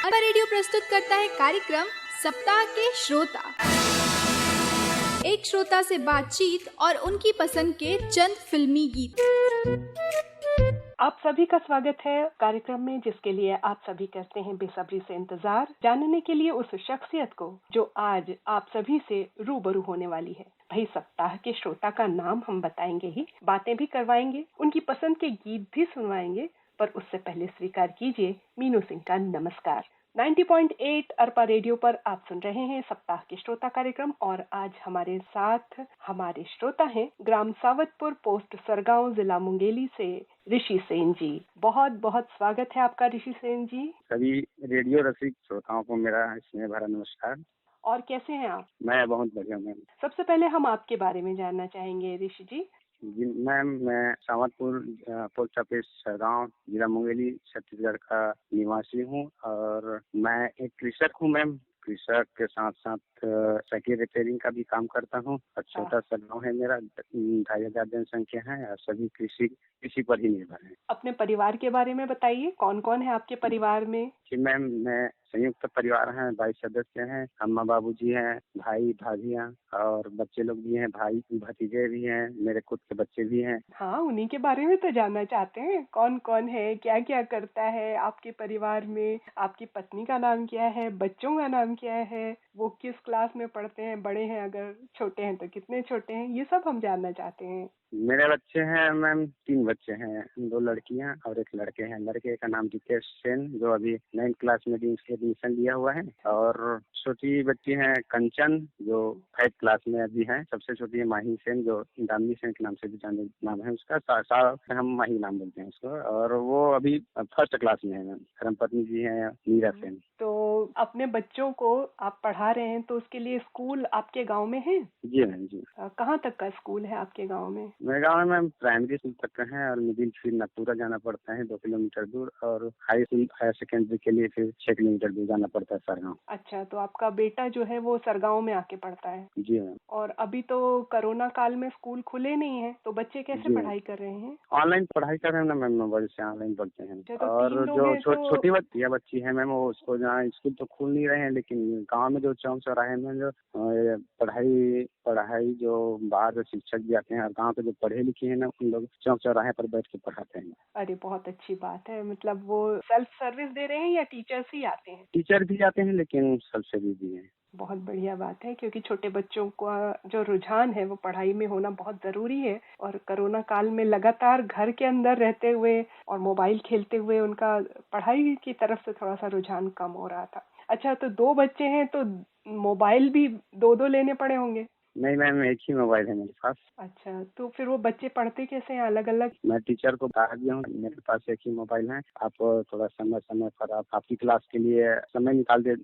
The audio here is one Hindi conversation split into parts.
अरबा रेडियो प्रस्तुत करता है कार्यक्रम सप्ताह के श्रोता। एक श्रोता से बातचीत और उनकी पसंद के चंद फिल्मी गीत। आप सभी का स्वागत है कार्यक्रम में, जिसके लिए आप सभी करते हैं बेसब्री से इंतजार जानने के लिए उस शख्सियत को जो आज आप सभी से रूबरू होने वाली है। भाई, सप्ताह के श्रोता का नाम हम बताएंगे ही, बातें भी करवाएंगे, उनकी पसंद के गीत भी सुनवाएंगे, पर उससे पहले स्वीकार कीजिए मीनू सिंह का नमस्कार। 90.8 अरपा रेडियो पर आप सुन रहे हैं सप्ताह के श्रोता कार्यक्रम, और आज हमारे साथ हमारे श्रोता हैं ग्राम सावतपुर, पोस्ट सरगांव, जिला मुंगेली से ऋषि सेन जी। बहुत बहुत स्वागत है आपका ऋषि सेन जी। सभी रेडियो रसिक श्रोताओं को मेरा स्नेह भरा नमस्कार। और कैसे हैं आप? मैं बहुत बढ़िया मैम। सबसे पहले हम आपके बारे में जानना चाहेंगे ऋषि जी। जी मैम, मैं सावतपुर पोस्ट ऑफिस सरगांव, जिला मुंगेली, छत्तीसगढ़ का निवासी हूँ और मैं एक कृषक हूँ मैम। कृषक के साथ साथ साइकिल रिपेयरिंग का भी काम करता हूँ और छोटा सा गाँव है मेरा, 2500 जनसंख्या है और सभी कृषि पर ही निर्भर है। अपने परिवार के बारे में बताइए, कौन कौन है आपके परिवार में? जी मैम, मैं संयुक्त परिवार हैं, 22 सदस्य हैं। अम्मा बाबूजी हैं, भाई भाभियाँ और बच्चे लोग भी हैं, भाई भतीजे भी हैं, मेरे खुद के बच्चे भी हैं। हाँ, उन्हीं के बारे में तो जानना चाहते हैं, कौन कौन है, क्या क्या करता है आपके परिवार में, आपकी पत्नी का नाम क्या है, बच्चों का नाम क्या है, वो किस क्लास में पढ़ते हैं, बड़े हैं, अगर छोटे हैं तो कितने छोटे हैं, ये सब हम जानना चाहते हैं। मेरे बच्चे हैं मैम, 3 बच्चे हैं, 2 लड़कियां और 1 लड़के हैं। लड़के का नाम जितेश सेन, जो अभी 9th क्लास में एडमिशन लिया हुआ है, और छोटी बच्ची है कंचन, जो 5th क्लास में अभी है। सबसे छोटी है माही सेन, जो दामिनी सेन के नाम से भी जाने नाम है उसका, हम माही नाम बोलते हैं उसको, और वो अभी 1st क्लास में है मैम। धर्मपत्नी जी है मीरा सेन। तो अपने बच्चों को आप पढ़ा रहे हैं, तो उसके लिए स्कूल आपके गांव में है? जी मैम जी। कहाँ तक का स्कूल है आपके गांव में? मेरे गाँव में प्राइमरी स्कूल तक का है और मिडिल फिर नकूरा जाना पड़ता है 2 किलोमीटर दूर, और हाई स्कूल हायर सेकेंडरी के लिए फिर 6 किलोमीटर दूर जाना पड़ता है सरगांव। अच्छा, तो आपका बेटा जो है वो सरगांव में आके पढ़ता है? जी मैम। और अभी तो कोरोना काल में स्कूल खुले नहीं है, तो बच्चे कैसे पढ़ाई कर रहे हैं? ऑनलाइन पढ़ाई कर रहे हैं ना मैम, मोबाइल से ऑनलाइन पढ़ते हैं। तो और जो छोटी बच्ची है मैम, वो उसको जहाँ स्कूल तो खुल नहीं रहे हैं, लेकिन गाँव में जो चौक चौराहे में जो पढ़ाई जो बाहर से शिक्षक भी आते हैं और गाँव के जो पढ़े लिखे हैं ना, उन लोग चौक चौराहे पर बैठ के पढ़ाते हैं। अरे, बहुत अच्छी बात है। मतलब वो सेल्फ सर्विस दे रहे हैं या टीचर्स ही आते हैं? टीचर भी आते हैं, लेकिन सेल्फ सर्विस भी है। बहुत बढ़िया बात है, क्योंकि छोटे बच्चों का जो रुझान है वो पढ़ाई में होना बहुत जरूरी है, और कोरोना काल में लगातार घर के अंदर रहते हुए और मोबाइल खेलते हुए उनका पढ़ाई की तरफ से थोड़ा सा रुझान कम हो रहा था। अच्छा, तो 2 बच्चे हैं, तो मोबाइल भी 2-2 लेने पड़े होंगे? नहीं मैम, एक ही मोबाइल है मेरे पास। अच्छा, तो फिर वो बच्चे पढ़ते कैसे हैं अलग अलग? मैं टीचर को बता दिया हूँ, मेरे पास एक ही मोबाइल है, आप थोड़ा समय पर आप आपकी क्लास के लिए समय निकाल दे,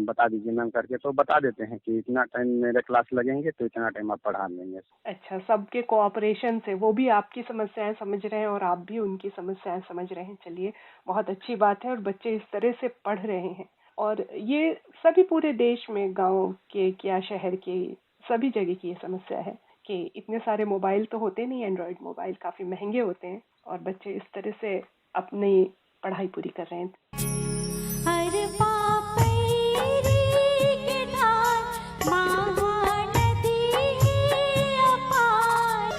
बता दीजिए मैम करके, तो बता देते हैं कि इतना टाइम मेरे क्लास लगेंगे तो इतना टाइम आप पढ़ा लेंगे। अच्छा, सबके कोऑपरेशन से वो भी आपकी समस्याएं समझ रहे हैं और आप भी उनकी समस्याएं समझ रहे हैं। चलिए, बहुत अच्छी बात है, और बच्चे इस तरह से पढ़ रहे हैं। और ये सभी पूरे देश में, गांव के या शहर के, सभी जगह की ये समस्या है कि इतने सारे मोबाइल तो होते नहीं, एंड्रॉइड मोबाइल काफी महंगे होते हैं, और बच्चे इस तरह से अपनी पढ़ाई पूरी कर रहे हैं।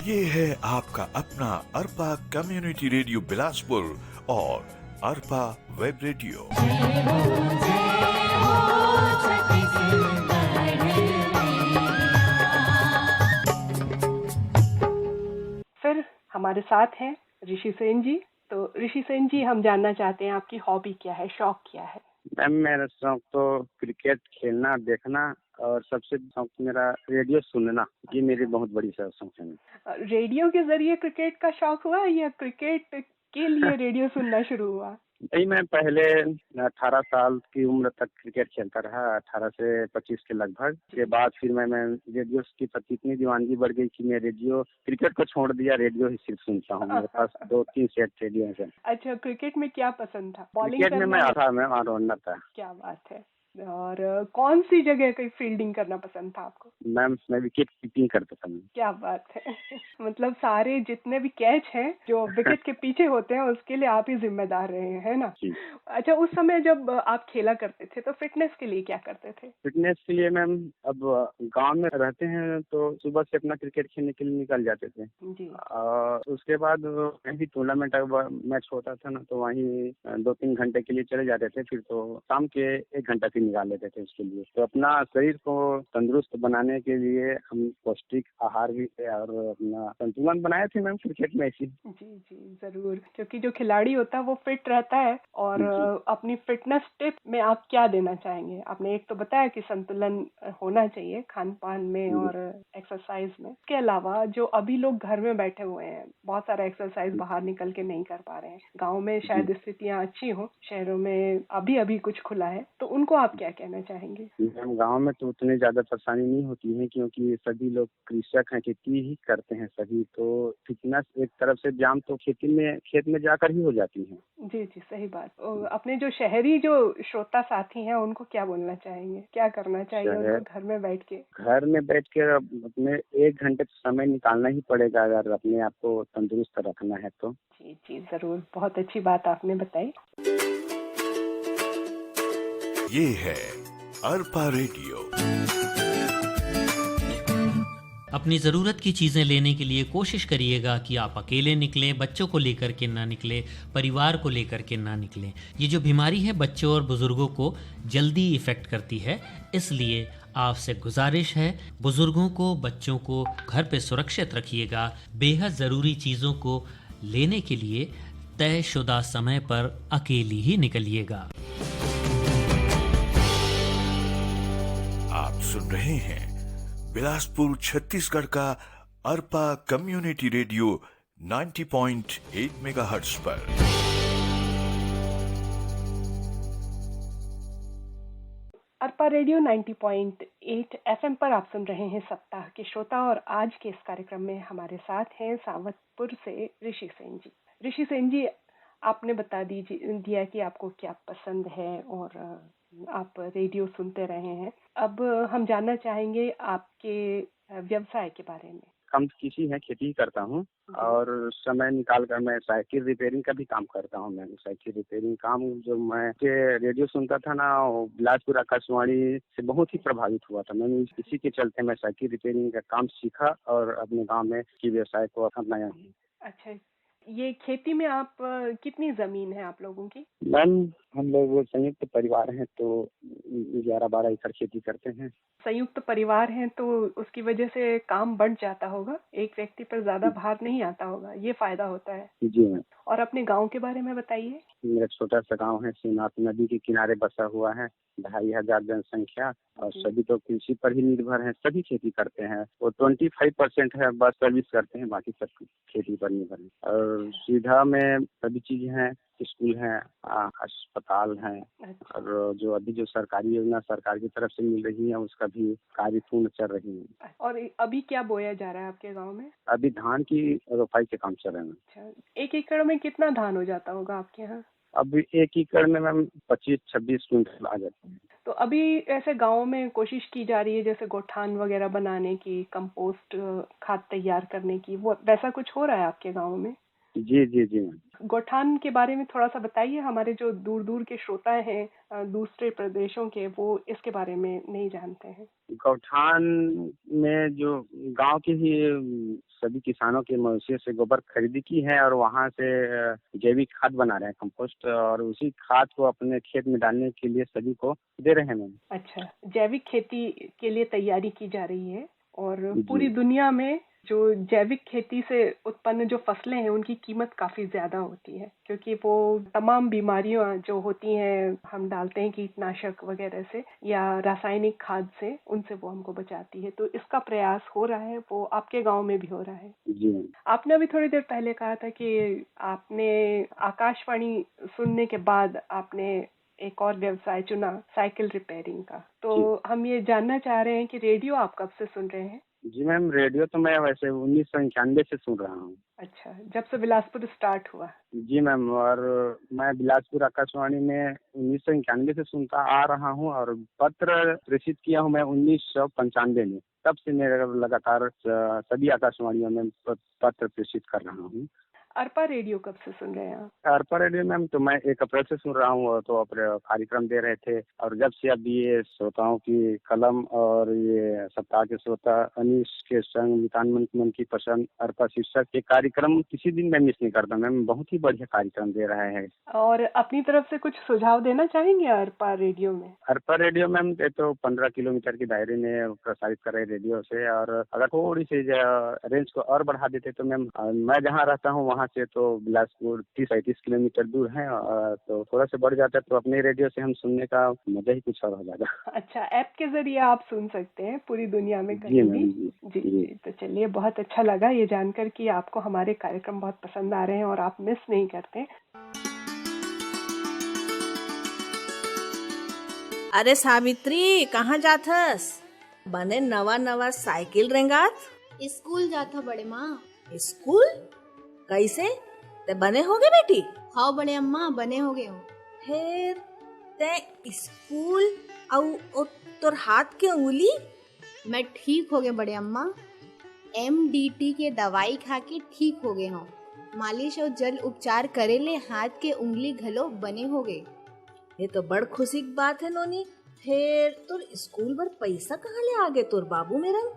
ये है आपका अपना अरपा कम्युनिटी रेडियो बिलासपुर और अरपा वेब रेडियो। फिर हमारे साथ हैं ऋषि सेन जी। तो ऋषि सेन जी, हम जानना चाहते हैं आपकी हॉबी क्या है, शौक क्या है? मैम, मेरा शौक तो क्रिकेट खेलना, देखना, और सबसे शौक मेरा रेडियो सुनना। ये मेरी बहुत बड़ी शौक है। रेडियो के जरिए क्रिकेट का शौक हुआ या क्रिकेट के लिए रेडियो सुनना शुरू हुआ? नहीं, मैं पहले 18 साल की उम्र तक क्रिकेट खेलता रहा, 18 से 25 के लगभग। के बाद फिर मैं रेडियो की प्रति इतनी दीवानगी बढ़ गई कि मैं क्रिकेट को छोड़ दिया, रेडियो ही सिर्फ सुनता हूँ। मेरे पास 2-3 सेट रेडियो है। अच्छा, क्रिकेट में क्या पसंद था? बॉलिंग क्रिकेट में मैं ऑलराउंडर था। क्या बात है। और कौन सी जगह की फील्डिंग करना पसंद था आपको? मैम मैं विकेट कीपिंग करता था मैम। क्या बात है। मतलब सारे जितने भी कैच हैं जो विकेट के पीछे होते हैं उसके लिए आप ही जिम्मेदार रहे हैं, है ना? जी। अच्छा, उस समय जब आप खेला करते थे तो फिटनेस के लिए क्या करते थे? फिटनेस के लिए मैम अब गांव में रहते हैं तो सुबह से अपना क्रिकेट खेलने के लिए निकल जाते थे। जी। उसके बाद कहीं भी टूर्नामेंट मैच होता था ना तो वहीं 2-3 घंटे के लिए चले जाते थे, फिर तो शाम के 1 घंटा फिर निकाल लेते थे उसके लिए। तो अपना शरीर को तंदुरुस्त बनाने के लिए हम पौष्टिक आहार भी और अपना संतुलन बनाए थे मैम क्रिकेट में ऐसी। जी जी जरूर, क्योंकि जो खिलाड़ी होता है वो फिट रहता है। और जी। अपनी फिटनेस टिप में आप क्या देना चाहेंगे? आपने एक तो बताया कि संतुलन होना चाहिए खान पान में जी। और एक्सरसाइज में। इसके अलावा जो अभी लोग घर में बैठे हुए हैं, बहुत सारा एक्सरसाइज बाहर निकल के नहीं कर पा रहे हैं, गाँव में जी। शायद स्थितियाँ अच्छी हो, शहरों में अभी अभी कुछ खुला है, तो उनको आप क्या कहना चाहेंगे? मैम गांव में तो उतनी ज्यादा परेशानी नहीं होती है क्योंकि सभी लोग कृषक हैं, खेती ही करते हैं सभी। तो फिटनेस एक तरफ से व्यायाम तो खेत में जाकर ही हो जाती है। जी जी सही बात। अपने जो शहरी जो श्रोता साथी हैं उनको क्या बोलना चाहेंगे? क्या करना चाहिए उनको शहर घर में बैठ के? घर में बैठ के अपने 1 घंटे तो समय निकालना ही पड़ेगा अगर अपने आप को तंदुरुस्त रखना है तो। जी जी जरूर, बहुत अच्छी बात आपने बताई। ये है अरपा रेडियो। अपनी ज़रूरत की चीज़ें लेने के लिए कोशिश करिएगा कि आप अकेले निकलें, बच्चों को लेकर के ना निकलें, परिवार को लेकर के ना निकलें। ये जो बीमारी है बच्चों और बुज़ुर्गों को जल्दी इफ़ेक्ट करती है, इसलिए आपसे गुजारिश है बुज़ुर्गों को, बच्चों को घर पे सुरक्षित रखिएगा। बेहद ज़रूरी चीज़ों को लेने के लिए तयशुदा समय पर अकेली ही निकलिएगा। आप सुन रहे हैं बिलासपुर छत्तीसगढ़ का अरपा कम्युनिटी रेडियो 90.8 मेगाहर्ट्ज पर। अरपा रेडियो 90.8 एफएम पर आप सुन रहे हैं सप्ताह के श्रोता। और आज के इस कार्यक्रम में हमारे साथ हैं सावतपुर से ऋषि सेन जी। ऋषि सेन जी, आपने बता दिया कि आपको क्या पसंद है और आप रेडियो सुनते रहे हैं। अब हम जानना चाहेंगे आपके व्यवसाय के बारे में। हम कृषि है, खेती करता हूँ और समय निकाल कर मैं साइकिल रिपेयरिंग का भी काम करता हूँ। मैं साइकिल रिपेयरिंग काम जो मैं के रेडियो सुनता था ना, बिलासपुर आकाशवाणी से बहुत ही प्रभावित हुआ था। मैंने इसी के चलते मैं साइकिल रिपेयरिंग का काम सीखा और अपने गांव में की व्यवसाय को अपनाया है। अच्छा, ये खेती में आप कितनी जमीन है आप लोगों की? मैम हम लोग संयुक्त परिवार हैं तो 11-12 एकड़ खेती करते हैं। संयुक्त परिवार हैं तो उसकी वजह से काम बढ़ जाता होगा, एक व्यक्ति पर ज्यादा भार नहीं आता होगा, ये फायदा होता है। जी मैम। और अपने गांव के बारे में बताइए। मेरा छोटा सा गांव है, शिवनाथ नदी के किनारे बसा हुआ है, 2500 जनसंख्या और सभी तो कृषि पर ही निर्भर हैं, सभी खेती करते हैं। वो 25% है बस सर्विस करते हैं, बाकी सब खेती पर निर्भर है। और सुविधा में सभी चीजें हैं, स्कूल हैं, अस्पताल हैं। अच्छा। और जो अभी जो सरकारी योजना सरकार की तरफ से मिल रही है उसका भी कार्य पूर्ण चल रही है। और अभी क्या बोया जा रहा है आपके गांव में? अभी धान की रोपाई के काम चल रहे हैं। अच्छा, 1 एकड़ में कितना धान हो जाता होगा आपके यहाँ? अब 1 एकड़ में मैम 25-26 क्विंटल आ जाते हैं। तो अभी ऐसे गांव में कोशिश की जा रही है जैसे गोठान वगैरह बनाने की, कंपोस्ट खाद तैयार करने की, वो वैसा कुछ हो रहा है आपके गांव में? जी जी जी मैम। गोठान के बारे में थोड़ा सा बताइए, हमारे जो दूर दूर के श्रोता हैं दूसरे प्रदेशों के, वो इसके बारे में नहीं जानते हैं। गौठान में जो गांव के ही सभी किसानों के मवेशियों से गोबर खरीदी की है और वहां से जैविक खाद बना रहे हैं, कंपोस्ट, और उसी खाद को अपने खेत में डालने के लिए सभी को दे रहे हैं मैम। अच्छा, जैविक खेती के लिए तैयारी की जा रही है। और जी। पूरी दुनिया में जो जैविक खेती से उत्पन्न जो फसलें हैं उनकी कीमत काफी ज्यादा होती है, क्योंकि वो तमाम बीमारियां जो होती हैं हम डालते हैं कीटनाशक वगैरह से या रासायनिक खाद से, उनसे वो हमको बचाती है। तो इसका प्रयास हो रहा है, वो आपके गांव में भी हो रहा है। जी। आपने अभी थोड़ी देर पहले कहा था कि आपने आकाशवाणी सुनने के बाद आपने एक और व्यवसाय चुना, साइकिल रिपेयरिंग का। तो हम ये जानना चाह रहे हैं कि रेडियो आप कब से सुन रहे हैं? जी मैम, रेडियो तो मैं वैसे 1991 से सुन रहा हूँ। अच्छा, जब से बिलासपुर स्टार्ट हुआ। जी मैम, और मैं बिलासपुर आकाशवाणी में 1991 से सुनता आ रहा हूँ, और पत्र प्रेषित किया हूँ मैं 1995 में। तब से मैं लगातार सभी आकाशवाणियों में पत्र प्रेषित कर रहा हूँ। अरपा रेडियो कब से सुन रहे हैं आप? अरपा रेडियो मैम तो मैं 1 अप्रैल से सुन रहा हूँ, तो अपने कार्यक्रम दे रहे थे, और जब से अब ये श्रोताओं की कलम और ये सप्ताह के श्रोता अनीश के संग मितान मन की पसंद अरपा शीर्षक के कार्यक्रम किसी दिन मैं मिस नहीं करता मैम। बहुत ही बढ़िया कार्यक्रम दे रहा है। और अपनी तरफ से कुछ सुझाव देना चाहेंगे अरपा रेडियो में? अरपा रेडियो मैम ये तो 15 किलोमीटर की दायरे में प्रसारित कर रहे रेडियो से, और अगर थोड़ी सी रेंज को और बढ़ा देते तो मैम, मैं जहाँ रहता हूँ वहाँ से तो बिलासपुर 30-35 किलोमीटर दूर है, तो थोड़ा सा बढ़ जाता है, तो अपने रेडियो से हम सुनने का मजा ही कुछ और हो जाएगा। अच्छा, ऐप के जरिए आप सुन सकते हैं पूरी दुनिया में जी कहीं भी। मैम, जी जी, तो चलिए, बहुत अच्छा लगा ये जानकर कि आपको हमारे कार्यक्रम बहुत पसंद आ रहे हैं और आप मिस नहीं करते। अरे सावित्री, कहाँ जाथस? बने नवा नवा साइकिल रेंगात? स्कूल जाता बड़े माँ। स्कूल कैसे? ते बने होगे बेटी? हाँ बड़े अम्मा, बने हो गए हो। फिर ते स्कूल और तोर हाथ के उंगली? मैं ठीक हो गए बड़े अम्मा। MDT के दवाई खा के ठीक हो गए हो। मालिश और जल उपचार करे ले हाथ के उंगली घलो बने हो गए। ये तो बड़ खुशी की बात है नोनी। फिर तोर स्कूल पर पैसा कहाँ ले आगे तोर बाबू मेरा?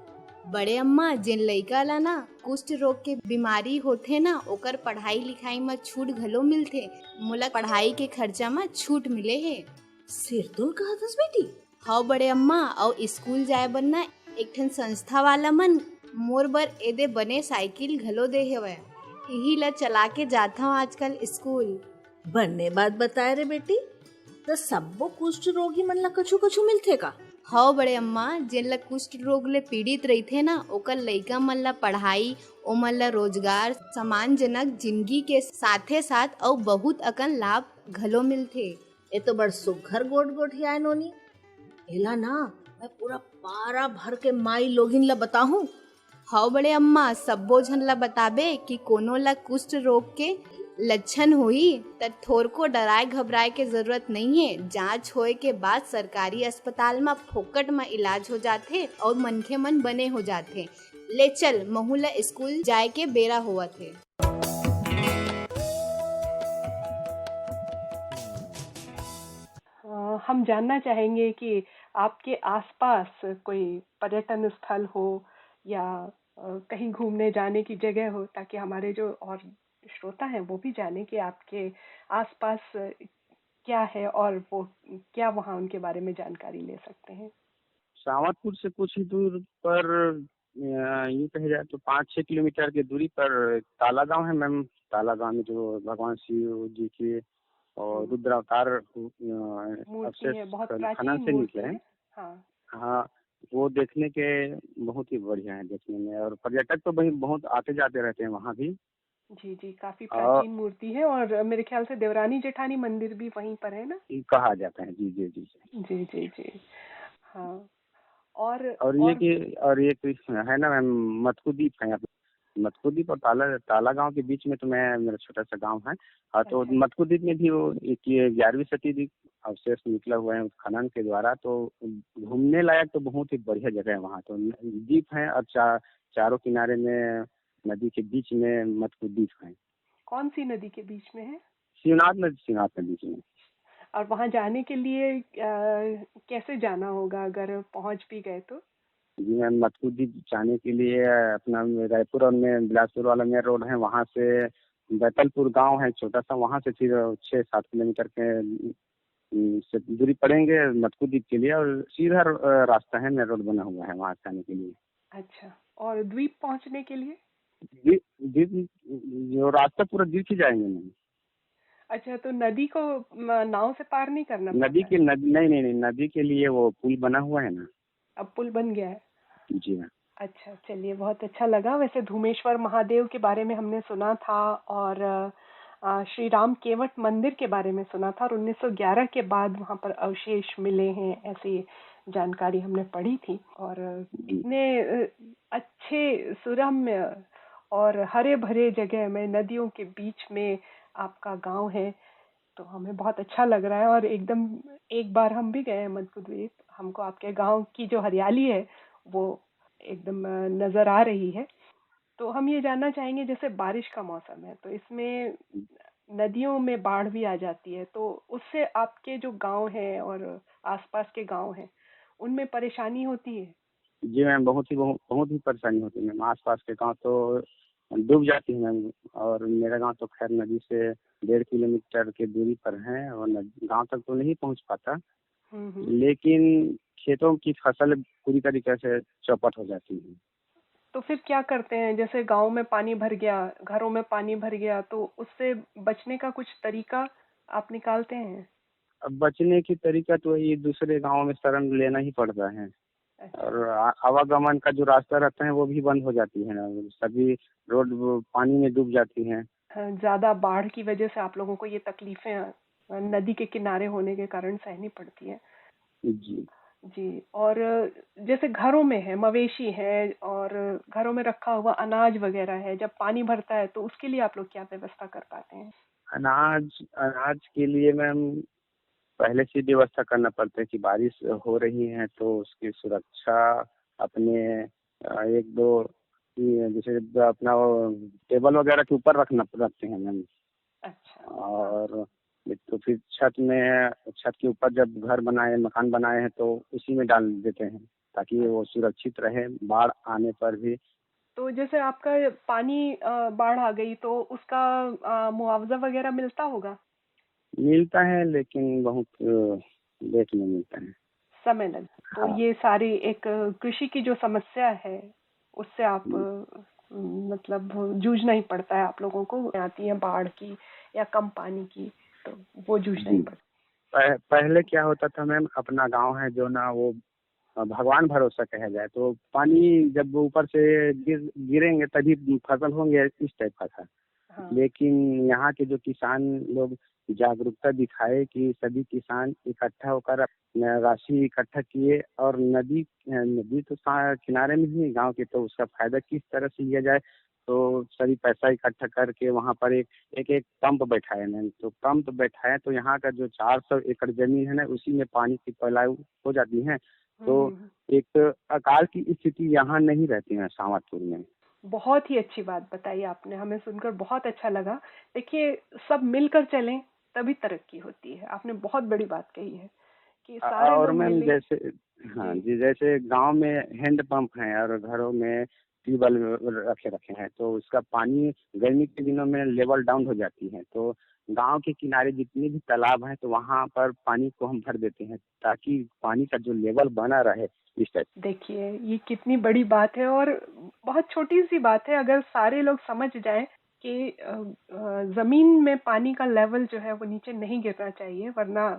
बड़े अम्मा, जिन लइका ला ना कुष्ठ रोग के बीमारी होथे ना, ओकर पढ़ाई लिखाई में छूट घलो मिलथे। मोला पढ़ाई के खर्चा में छूट मिले है। सिर तुम कहा थस बेटी? हाँ बड़े अम्मा, और स्कूल जाए बर ना एक ठन संस्था वाला मन मोर बर एदे बने साइकिल घलो दे हेवय। यही ला चला के जाता हूँ आजकल स्कूल। बनने बात बताए रे बेटी, तो सबो कुष्ठ रोगी मन ला कछु कछु मिलथे का? हाँ बड़े अम्मा, जिन ला कुष्ठ रोग ले पीड़ित रहिथे ना, ओकर लइका मन ला पढ़ाई, ओमन ला रोजगार, सम्मानजनक जिंदगी के साथे साथ और बहुत अकन लाभ घलो मिलथे। ये तो बड़ सुघर गोट गोठिया नोनी। एला ना मैं पूरा पारा भर के माई लोगिन ला बताहूँ। हाँ बड़े अम्मा, सब्बो झन ला बताबे कि कोनो ला कुष्ठ रोग के लक्षण हुई त थोर को डराए घबराए के जरूरत नहीं है। जांच होए के बाद सरकारी अस्पताल में फोकट में इलाज हो जाथे और मनखे मन बने हो जाथे। ले चल, महू ला स्कूल जाए के बेरा हुआ थे। हम जानना चाहेंगे कि आपके आसपास कोई पर्यटन स्थल हो या कहीं घूमने जाने की जगह हो, ताकि हमारे जो और श्रोता हैं वो भी जाने कि आपके आसपास क्या है और वो क्या वहाँ उनके बारे में जानकारी ले सकते हैं। सावतपुर से कुछ ही दूर पर यूँ कहे जाए तो 5-6 किलोमीटर की दूरी पर ताला गांव है मैम। ताला गांव में जो भगवान शिव जी की और रुद्रावतार मूर्ति है, बहुत खनन प्राचीन से मूर्ति निकले है। हैं। हाँ हाँ, वो देखने के बहुत ही बढ़िया है देखने में, और पर्यटक तो वही बहुत आते जाते रहते हैं वहाँ भी। जी जी, काफी और प्राचीन मूर्ति है, और मेरे ख्याल से देवरानी जेठानी मंदिर भी वहीं पर है ना। कहा जाता है। जी जी जी। जी जी जी। हाँ, और ये तो है ना मैम, मटकू द्वीप है यहाँ पे। मटकू द्वीप और ताला गांव के बीच में तो मेरा छोटा सा गांव है। हाँ, तो अच्छा। मटकू द्वीप में भी वो एक 11वीं शताब्दी अवशेष निकला हुआ है उस खनन के द्वारा। तो घूमने लायक तो बहुत ही बढ़िया जगह है वहाँ। तो द्वीप है, और चारों किनारे में नदी के बीच में मटकू द्वीप है। कौन सी नदी के बीच में है? शिवनाथ नदी के बीच में। और वहां जाने के लिए कैसे जाना होगा अगर पहुंच भी गए तो? जी मैम, मटकू द्वीप जाने के लिए अपना रायपुर और में बिलासपुर वाला मेन रोड है, वहाँ से बैतलपुर गांव है छोटा सा, वहाँ से फिर 6-7 किलोमीटर के से दूरी पड़ेंगे मटकू द्वीप के लिए, और सीधा रास्ता है, मेन रोड बना हुआ है वहाँ जाने के लिए। अच्छा, और द्वीप पहुंचने के लिए? द्वीप जो रास्ता पूरा द्वीप ही जाएंगे मैम। अच्छा, तो नदी को नाव से पार नहीं करना पड़ता? नहीं, नदी के लिए वो पुल बना हुआ है ना। अब पुल बन गया है? जी मैम। अच्छा, चलिए, बहुत अच्छा लगा। वैसे धूमेश्वर महादेव के बारे में हमने सुना था, और श्री राम केवट मंदिर के बारे में सुना था और 1911 के बाद वहाँ पर अवशेष मिले हैं, ऐसी जानकारी हमने पढ़ी थी। और इतने अच्छे सुरम्य और हरे भरे जगह में, नदियों के बीच में आपका गांव है, तो हमें बहुत अच्छा लग रहा है। और एकदम एक बार हम भी गए हैं मधुद्वीप, हमको आपके गांव की जो हरियाली है वो एकदम नजर आ रही है। तो हम ये जानना चाहेंगे, जैसे बारिश का मौसम है तो इसमें नदियों में बाढ़ भी आ जाती है, तो उससे आपके जो गांव है और आसपास के गांव हैं उनमें परेशानी होती है? जी मैम, बहुत ही परेशानी होती है मैम। आसपास के गांव तो डूब जाती है मैम। और मेरा गांव तो खैर नदी से 1.5 किलोमीटर की दूरी पर है और गांव तक तो नहीं पहुंच पाता, लेकिन खेतों की फसल पूरी तरीके से चौपट हो जाती है। तो फिर क्या करते हैं? जैसे गांव में पानी भर गया, घरों में पानी भर गया, तो उससे बचने का कुछ तरीका आप निकालते हैं? अब बचने की तरीका तो ये दूसरे गांव में शरण लेना ही पड़ता है। अच्छा। और आवागमन का जो रास्ता रहता है वो भी बंद हो जाती है ना, सभी रोड पानी में डूब जाती हैं। ज्यादा बाढ़ की वजह से आप लोगों को ये तकलीफें नदी के किनारे होने के कारण सहनी पड़ती है। जी जी। और जैसे घरों में है, मवेशी है और घरों में रखा हुआ अनाज वगैरह है, जब पानी भरता है तो उसके लिए आप लोग क्या व्यवस्था कर पाते हैं? अनाज के लिए मैम पहले से व्यवस्था करना पड़ता है कि बारिश हो रही है तो उसकी सुरक्षा अपने एक दो जैसे अपना वो टेबल वगैरह के ऊपर रखते हैं मैम। अच्छा। और तो फिर छत के ऊपर जब मकान बनाए हैं तो उसी में डाल देते हैं ताकि वो सुरक्षित रहे बाढ़ आने पर भी। तो जैसे आपका पानी बाढ़ आ गई तो उसका मुआवजा वगैरह मिलता होगा? मिलता है लेकिन बहुत लेट में मिलता है, समय लग। तो हाँ। ये सारी एक कृषि की जो समस्या है उससे आप मतलब जूझना ही पड़ता है आप लोगों को, आती है बाढ़ की या कम पानी की, तो वो जूझना ही पड़ता पहले क्या होता था मैम, अपना गांव है जो ना, वो भगवान भरोसा कहा जाए, तो पानी जब ऊपर से गिरेंगे तभी फसल होंगे, इस टाइप का था। हाँ। लेकिन यहाँ के जो किसान लोग जागरूकता दिखाए कि सभी किसान इकट्ठा होकर राशि इकट्ठा किए और नदी तो किनारे में ही गांव के, तो उसका फायदा किस तरह से लिया जाए, तो सभी पैसा इकट्ठा करके वहाँ पर एक पंप बैठाए मैंने। तो पंप बैठाए तो यहाँ का जो 400 एकड़ जमीन है ना, उसी में पानी की पलायु हो जाती है। तो एक अकाल की स्थिति यहाँ नहीं रहती है सामातपुर में। बहुत ही अच्छी बात बताई आपने, हमें सुनकर बहुत अच्छा लगा। देखिए, सब मिलकर चलें तभी तरक्की होती है। आपने बहुत बड़ी बात कही है कि सारे और लोग मैम मिले। जैसे, हाँ जी, जैसे गांव में हैंड पंप हैं और घरों में ट्यूबवेल रखे हैं, तो उसका पानी गर्मी के दिनों में लेवल डाउन हो जाती है, तो गांव के किनारे जितने भी तालाब हैं तो वहाँ पर पानी को हम भर देते हैं ताकि पानी का जो लेवल बना रहे इस टाइप। देखिए, ये कितनी बड़ी बात है और बहुत छोटी सी बात है। अगर सारे लोग समझ जाएं कि जमीन में पानी का लेवल जो है वो नीचे नहीं गिरना चाहिए, वरना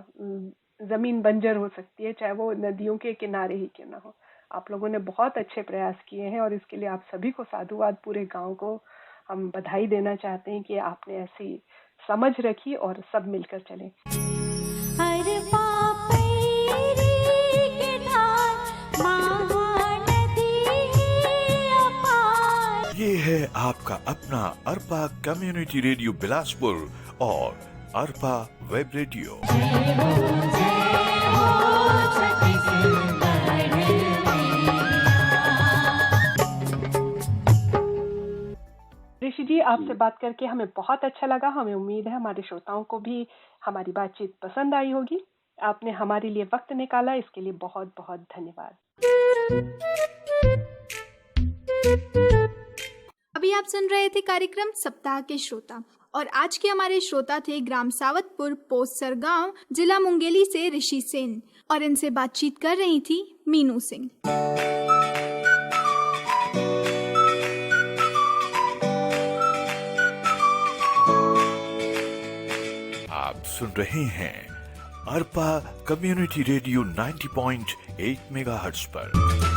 जमीन बंजर हो सकती है, चाहे वो नदियों के किनारे ही क्यों ना हो। आप लोगों ने बहुत अच्छे प्रयास किए हैं और इसके लिए आप सभी को साधुवाद, पूरे गांव को हम बधाई देना चाहते हैं कि आपने ऐसी समझ रखी और सब मिलकर चले। ये है आपका अपना अरपा कम्युनिटी रेडियो बिलासपुर और अरपा वेब रेडियो। ऋषि जी, आपसे बात करके हमें बहुत अच्छा लगा। हमें उम्मीद है हमारे श्रोताओं को भी हमारी बातचीत पसंद आई होगी। आपने हमारे लिए वक्त निकाला, इसके लिए बहुत बहुत धन्यवाद। अभी आप सुन रहे थे कार्यक्रम सप्ताह के श्रोता, और आज के हमारे श्रोता थे ग्राम सावतपुर, पोस्ट सरगांव, जिला मुंगेली से ऋषि सेन, और इनसे बातचीत कर रही थी मीनू सिंह। आप सुन रहे हैं अरपा कम्युनिटी रेडियो 90.8 मेगाहर्ट्ज पर।